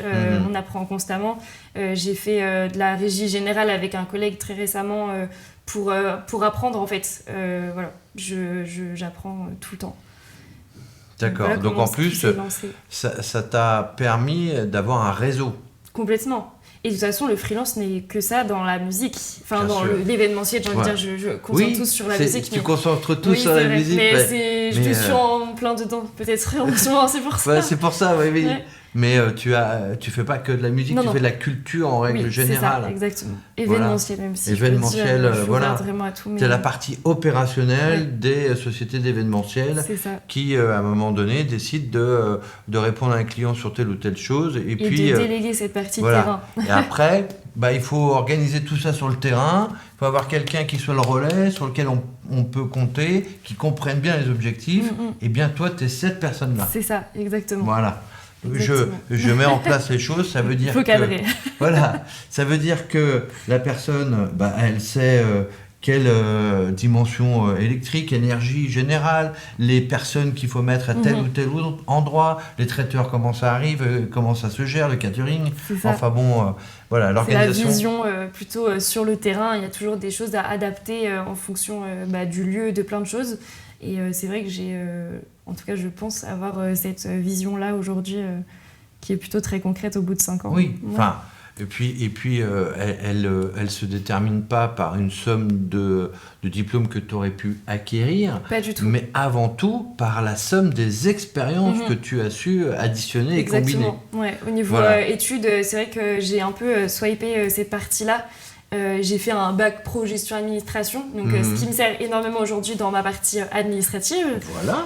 on apprend constamment. J'ai fait de la régie générale avec un collègue très récemment pour apprendre, en fait. J'apprends tout le temps. D'accord, donc en plus, ça t'a permis d'avoir un réseau. Complètement. Et de toute façon, le freelance n'est que ça dans la musique. Enfin, dans l'événementiel, j'ai envie de dire, je concentre tous sur la musique. Tu concentres tous sur la musique. Mais je suis plein dedans, peut-être en ce moment, c'est pour ça. Ouais, c'est pour ça, oui, oui. Ouais. Mais tu fais pas que de la musique, tu fais de la culture en règle générale. C'est ça, exactement. Événementiel, même si événementiel, je voilà. Vraiment à tout. Mais... C'est la partie opérationnelle des sociétés d'événementiel qui, à un moment donné, décident de répondre à un client sur telle ou telle chose. Et puis, de déléguer cette partie de terrain. Et après, il faut organiser tout ça sur le terrain. Il faut avoir quelqu'un qui soit le relais, sur lequel on peut compter, qui comprenne bien les objectifs. Et bien, toi, tu es cette personne-là. C'est ça, exactement. Voilà. Je mets en place les choses, ça veut dire faut cadrer. Voilà, ça veut dire que la personne, elle sait quelle dimension électrique, énergie générale, les personnes qu'il faut mettre à tel ou tel endroit, les traiteurs, comment ça arrive, comment ça se gère, le catering. Enfin bon, voilà, l'organisation. C'est la vision plutôt sur le terrain. Il y a toujours des choses à adapter en fonction du lieu, de plein de choses. Et c'est vrai que j'ai, en tout cas, je pense avoir cette vision-là aujourd'hui qui est plutôt très concrète au bout de 5 ans. Oui, enfin, et puis elle se détermine pas par une somme de diplômes que tu aurais pu acquérir. Pas du tout. Mais avant tout par la somme des expériences que tu as su additionner et combiner. Exactement. Ouais, au niveau études, c'est vrai que j'ai un peu swipé cette partie-là. J'ai fait un bac pro gestion administration, donc ce qui me sert énormément aujourd'hui dans ma partie administrative. Voilà.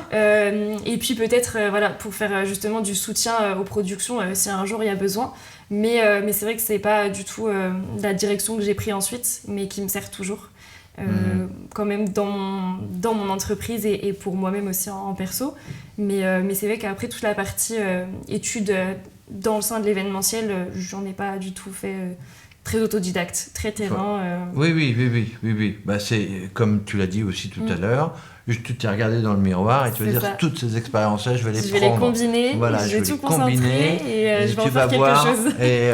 Et puis peut-être pour faire justement du soutien aux productions si un jour il y a besoin. Mais c'est vrai que c'est pas du tout la direction que j'ai prise ensuite, mais qui me sert toujours. Quand même dans mon entreprise et pour moi-même aussi en perso. Mais c'est vrai qu'après toute la partie études dans le sein de l'événementiel, j'en ai pas du tout fait... très autodidacte, très terrain. Oui. C'est comme tu l'as dit aussi tout à l'heure, tu t'es regardé dans le miroir et tu vas dire toutes ces expériences-là, je vais les prendre. Je vais les combiner, je vais tout concentrer et je vais en faire quelque chose. Et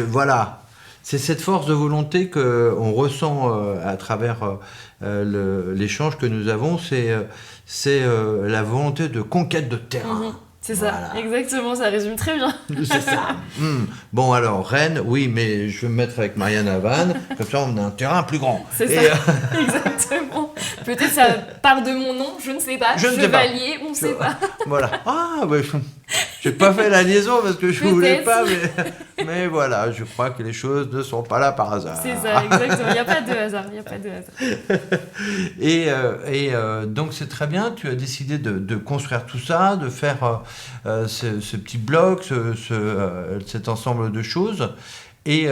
voilà, c'est cette force de volonté qu'on ressent à travers l'échange que nous avons, c'est la volonté de conquête de terrain. C'est ça, exactement, ça résume très bien. C'est ça. Bon alors, Rennes, oui, mais je vais me mettre avec Marianne à Vannes, comme ça on a un terrain plus grand. C'est ça, exactement. Peut-être ça part de mon nom, je ne sais pas. Chevalier, on ne sait pas. Voilà. Ah, j'ai pas fait la liaison parce que je voulais pas, mais voilà, je crois que les choses ne sont pas là par hasard. C'est ça, exactement, il n'y a pas de hasard, Et donc c'est très bien, tu as décidé de construire tout ça, de faire ce petit bloc, cet ensemble de choses. Et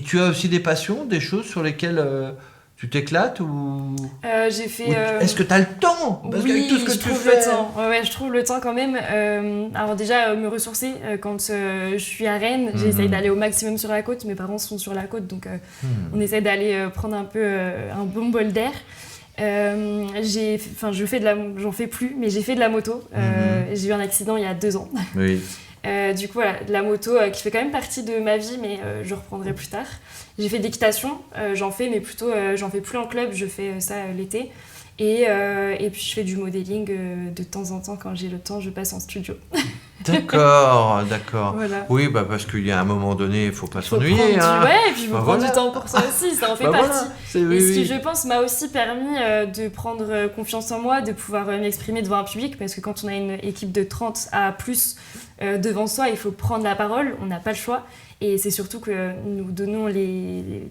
tu as aussi des passions, des choses sur lesquelles tu t'éclates ou... J'ai fait... Est-ce que tu as le temps? Parce qu'avec tout ce que tu fais... le temps. Ouais, je trouve le temps quand même. Alors déjà, me ressourcer quand je suis à Rennes, j'essaye d'aller au maximum sur la côte. Mes parents sont sur la côte, donc on essaie d'aller prendre un peu un bon bol d'air. J'en fais plus, mais j'ai fait de la moto. J'ai eu un accident il y a 2 ans. Oui. Du coup, voilà, de la moto qui fait quand même partie de ma vie, mais je reprendrai plus tard. J'ai fait de l'équitation, j'en fais, mais plutôt, j'en fais plus en club, je fais ça l'été. Et puis je fais du modeling de temps en temps, quand j'ai le temps, je passe en studio. D'accord. Voilà. Oui, parce qu'il y a un moment donné, il ne faut pas s'ennuyer. Et puis il faut prendre du temps pour ça aussi, ça en fait partie. Voilà. Et ce qui, je pense, m'a aussi permis de prendre confiance en moi, de pouvoir m'exprimer devant un public, parce que quand on a une équipe de 30 à plus devant soi, il faut prendre la parole, on n'a pas le choix. Et c'est surtout que nous donnons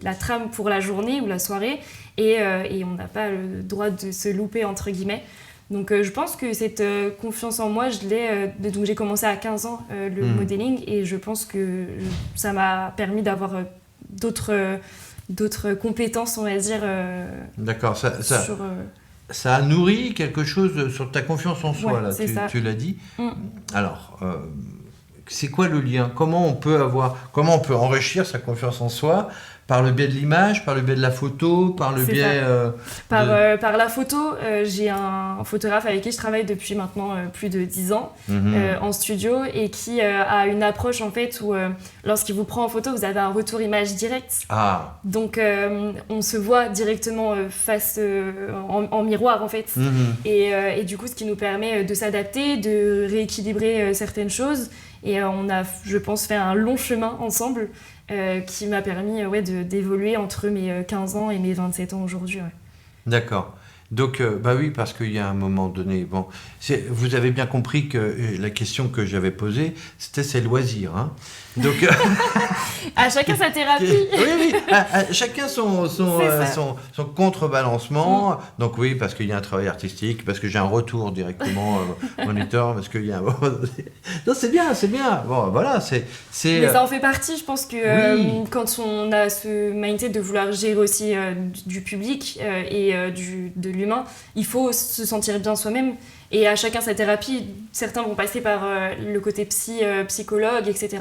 la trame pour la journée ou la soirée, et on n'a pas le droit de se louper, entre guillemets. Donc je pense que cette confiance en moi, je l'ai... donc j'ai commencé à 15 ans le modeling, et je pense que ça m'a permis d'avoir d'autres compétences, on va dire. D'accord, ça a nourri quelque chose sur ta confiance en soi, là, tu l'as dit. Alors, c'est quoi le lien? Comment on peut enrichir sa confiance en soi? Par le biais de l'image, par le biais de la photo, par le biais... Par la photo, j'ai un photographe avec qui je travaille depuis maintenant plus de 10 ans en studio, et qui a une approche en fait où lorsqu'il vous prend en photo, vous avez un retour image direct. Ah. Donc on se voit directement face en miroir en fait. Et du coup, ce qui nous permet de s'adapter, de rééquilibrer certaines choses. Et on a, je pense, fait un long chemin ensemble qui m'a permis d'évoluer entre mes 15 ans et mes 27 ans aujourd'hui. Ouais. D'accord. Donc, bah oui, parce qu'il y a un moment donné, bon, vous avez bien compris que la question que j'avais posée, c'était ses loisirs, hein. Donc, À chacun sa thérapie. oui, chacun son contrebalancement. Donc oui, parce qu'il y a un travail artistique, parce que j'ai un retour directement moniteur, parce qu'il y a un... Non, c'est bien. Bon, voilà, Mais ça en fait partie, je pense que quand on a ce mindset de vouloir gérer aussi du public et de l'humain, il faut se sentir bien soi-même. Et à chacun sa thérapie. Certains vont passer par le côté psychologue, etc.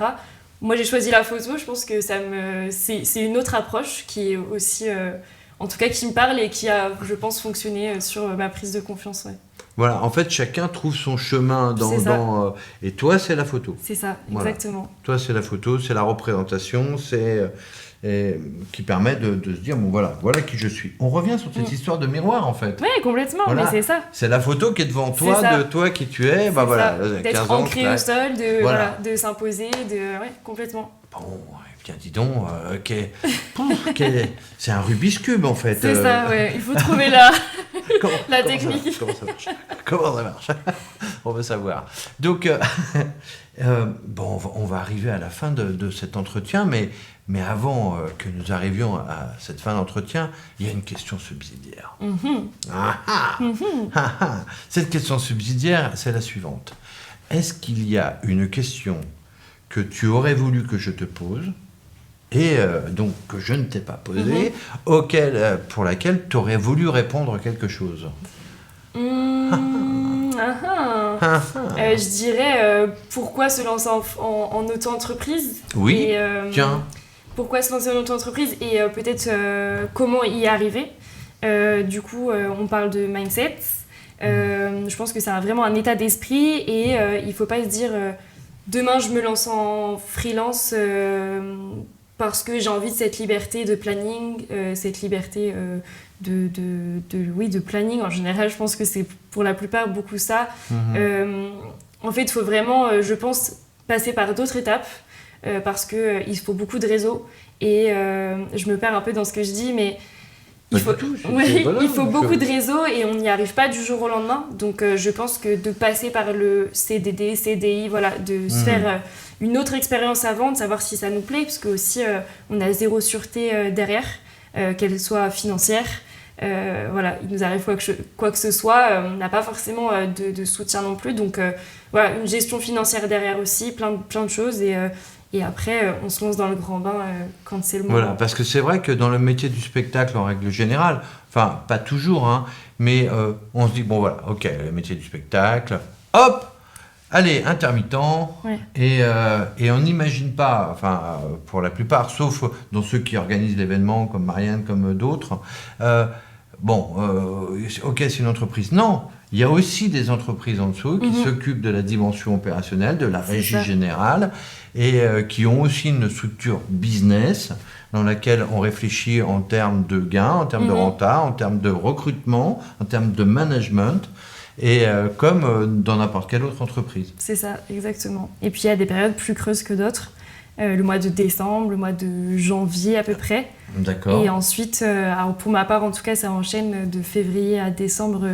Moi, j'ai choisi la photo. Je pense que c'est une autre approche qui est aussi, en tout cas, qui me parle et qui a, je pense, fonctionné sur ma prise de confiance. Ouais. Voilà, en fait, chacun trouve son chemin et toi, c'est la photo. C'est ça, voilà. Exactement. Toi, c'est la photo, c'est la représentation, qui permet de se dire, bon, voilà qui je suis. On revient sur cette histoire de miroir, en fait. Oui, complètement, voilà. Mais c'est ça. C'est la photo qui est devant toi, de toi qui tu es. Bah, voilà, d'être ancré au sol, de s'imposer, ouais, complètement. Bon, eh bien, dis donc, c'est un Rubik's Cube, en fait. C'est ça, ouais. Il faut trouver la technique. Comment ça marche On veut savoir. Donc, bon, on va arriver à la fin de cet entretien, mais avant que nous arrivions à cette fin d'entretien, il y a une question subsidiaire. Cette question subsidiaire, c'est la suivante. Est-ce qu'il y a une question que tu aurais voulu que je te pose, et donc que je ne t'ai pas posée, pour laquelle tu aurais voulu répondre quelque chose? Je dirais pourquoi se lancer en auto-entreprise. Oui, tiens. Pourquoi se lancer en auto-entreprise et peut-être comment y arriver. Du coup, on parle de mindset. Je pense que c'est vraiment un état d'esprit et il ne faut pas se dire demain je me lance en freelance parce que j'ai envie de cette liberté de planning, cette liberté de planning. En général, je pense que c'est pour la plupart beaucoup ça. En fait, il faut vraiment, je pense, passer par d'autres étapes. Parce qu'il faut beaucoup de réseaux et je me perds un peu dans ce que je dis, mais il faut beaucoup de réseaux et on n'y arrive pas du jour au lendemain. Donc je pense que de passer par le CDD, CDI, voilà, de se faire une autre expérience avant, de savoir si ça nous plaît, parce que aussi on a zéro sûreté derrière, qu'elle soit financière. Voilà, il nous arrive quoi que ce soit, on n'a pas forcément de soutien non plus. Donc voilà, une gestion financière derrière aussi, plein de choses et après, on se lance dans le grand bain quand c'est le moment. Voilà, parce que c'est vrai que dans le métier du spectacle, en règle générale, enfin, pas toujours, hein, mais on se dit, bon voilà, ok, le métier du spectacle, hop, allez, intermittent, et on n'imagine pas, enfin, pour la plupart, sauf dans ceux qui organisent l'événement, comme Marianne, comme d'autres, ok, c'est une entreprise. Non, il y a aussi des entreprises en dessous qui s'occupent de la dimension opérationnelle, de la régie générale, et qui ont aussi une structure business dans laquelle on réfléchit en termes de gains, en termes de renta, en termes de recrutement, en termes de management, et comme dans n'importe quelle autre entreprise. C'est ça, exactement. Et puis il y a des périodes plus creuses que d'autres. Le mois de décembre, le mois de janvier à peu près. D'accord. Et ensuite, pour ma part en tout cas, ça enchaîne de février à décembre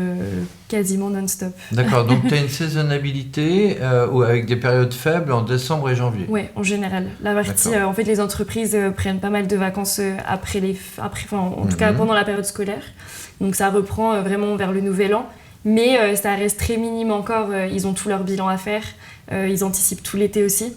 quasiment non-stop. D'accord, donc tu as une saisonnalité avec des périodes faibles en décembre et janvier. Oui, en général. La partie, en fait, les entreprises prennent pas mal de vacances en tout cas pendant la période scolaire. Donc ça reprend vraiment vers le nouvel an. Mais ça reste très minime encore, ils ont tout leur bilan à faire, ils anticipent tout l'été aussi.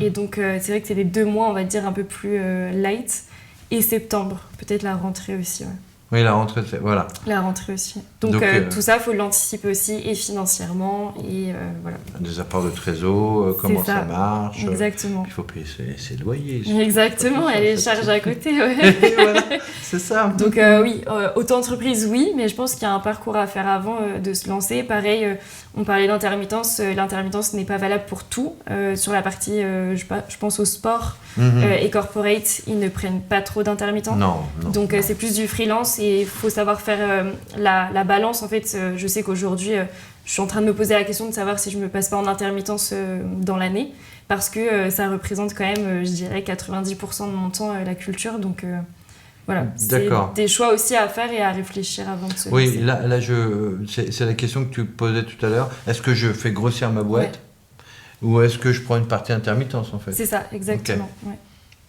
Et donc c'est vrai que c'est les 2 mois, on va dire, un peu plus light. Et septembre, peut-être la rentrée aussi. Ouais. Oui, la rentrée, voilà. La rentrée aussi. Donc tout ça, il faut l'anticiper aussi, et financièrement, et voilà. Des apports de trésor, comment ça marche. Exactement. Il faut payer ses loyers. Exactement, et les charges à côté, ouais. Voilà, c'est ça. Donc oui, auto-entreprise, oui, mais je pense qu'il y a un parcours à faire avant de se lancer. Pareil, on parlait d'intermittence, l'intermittence n'est pas valable pour tout. Sur la partie, je pense au sport et corporate, ils ne prennent pas trop d'intermittents. Non. Donc c'est plus du freelance. Et il faut savoir faire la balance. En fait, je sais qu'aujourd'hui, je suis en train de me poser la question de savoir si je ne me passe pas en intermittence dans l'année. Parce que ça représente quand même, je dirais, 90% de mon temps, la culture. Donc Voilà, D'accord. c'est des choix aussi à faire et à réfléchir avant de se Oui, lancer. là c'est la question que tu posais tout à l'heure. Est-ce que je fais grossir ma boîte ou est-ce que je prends une partie intermittence en fait? C'est ça, exactement. Ouais.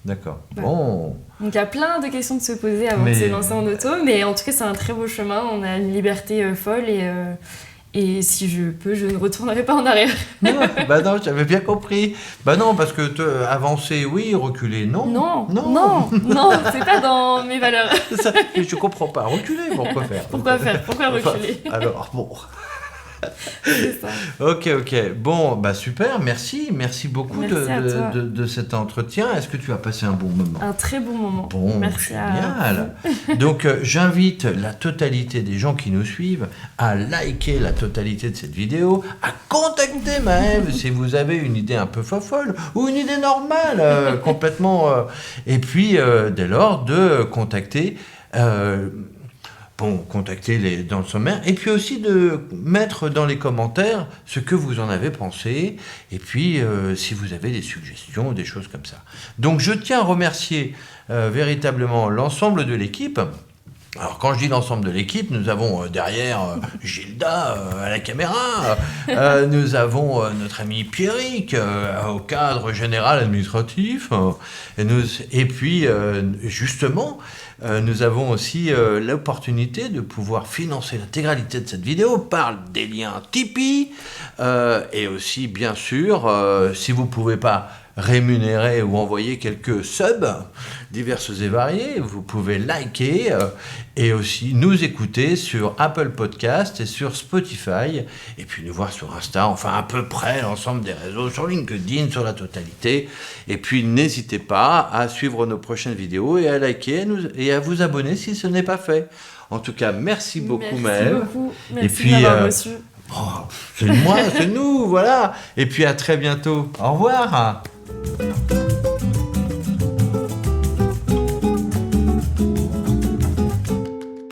D'accord. Ouais. Bon. Donc il y a plein de questions de se poser avant de se lancer en auto, mais en tout cas c'est un très beau chemin, on a une liberté folle et si je peux, je ne retournerai pas en arrière. Non, bah non, j'avais bien compris. Bah non, parce que avancer, oui, reculer, non. Non, c'est pas dans mes valeurs. Ça, je comprends pas. Reculer, pourquoi faire? Pourquoi reculer? Alors, bon. C'est ça. Ok. Bon, bah super, merci beaucoup Merci à toi. de cet entretien. Est-ce que tu as passé un bon moment? Un très bon moment. Bon, Merci génial. Donc, j'invite la totalité des gens qui nous suivent à liker la totalité de cette vidéo, à contacter Maëve si vous avez une idée un peu fofolle ou une idée normale, complètement. Et puis, dès lors, de contacter. Contactez dans le sommaire, et puis aussi de mettre dans les commentaires ce que vous en avez pensé, et puis si vous avez des suggestions, des choses comme ça. Donc je tiens à remercier véritablement l'ensemble de l'équipe. Alors quand je dis l'ensemble de l'équipe, nous avons derrière Gilda à la caméra, nous avons notre ami Pierrick au cadre général administratif, et puis justement nous avons aussi l'opportunité de pouvoir financer l'intégralité de cette vidéo par des liens Tipeee, et aussi bien sûr si vous ne pouvez pas rémunérer ou envoyer quelques subs diverses et variés, vous pouvez liker et aussi nous écouter sur Apple Podcast et sur Spotify, et puis nous voir sur Insta, enfin à peu près l'ensemble des réseaux, sur LinkedIn, sur la totalité. Et puis n'hésitez pas à suivre nos prochaines vidéos et à liker et à vous abonner si ce n'est pas fait. En tout cas, merci beaucoup Maëve. Merci beaucoup. Merci et puis, de m'avoir reçu. C'est moi, c'est nous, voilà. Et puis à très bientôt. Au revoir.